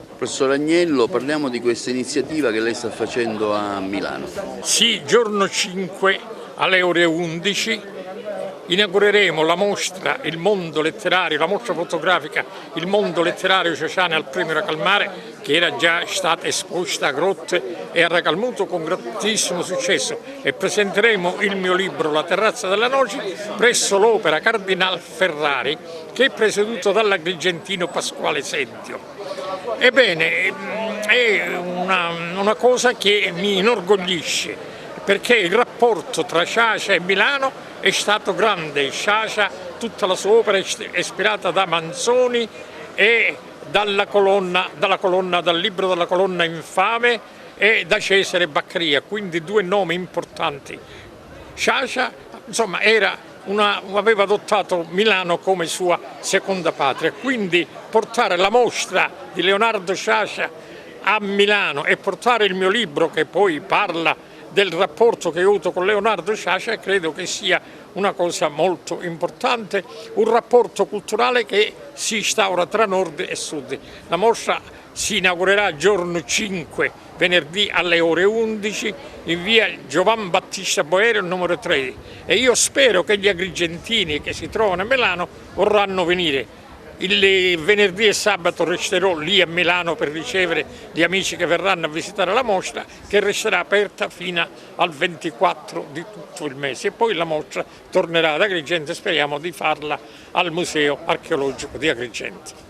Professor Agnello, parliamo di questa iniziativa che lei sta facendo a Milano. Sì, giorno 5 alle ore 11 inaugureremo la mostra Il mondo letterario, la mostra fotografica Il mondo letterario Ciociane al Premio Racalmare, che era già stata esposta a Grotte e a Racalmuto con grandissimo successo, e presenteremo il mio libro La terrazza della noce presso l'Opera Cardinal Ferrari, che è presieduto dall'agrigentino Pasquale Sentio. Ebbene, è una cosa che mi inorgoglisce, perché il rapporto tra Sciascia e Milano è stato grande. Sciascia, tutta la sua opera è ispirata da Manzoni e dal libro della colonna infame e da Cesare Baccaria, quindi due nomi importanti. Sciascia, insomma, aveva adottato Milano come sua seconda patria, quindi portare la mostra di Leonardo Sciascia a Milano e portare il mio libro, che poi parla del rapporto che ho avuto con Leonardo Sciascia, credo che sia una cosa molto importante, un rapporto culturale che si instaura tra nord e sud. La mostra si inaugurerà giorno 5, venerdì alle ore 11, in via Giovan Battista Boerio numero 3, e io spero che gli agrigentini che si trovano a Milano vorranno venire. Il venerdì e sabato resterò lì a Milano per ricevere gli amici che verranno a visitare la mostra, che resterà aperta fino al 24 di tutto il mese, e poi la mostra tornerà ad Agrigento e speriamo di farla al Museo Archeologico di Agrigento.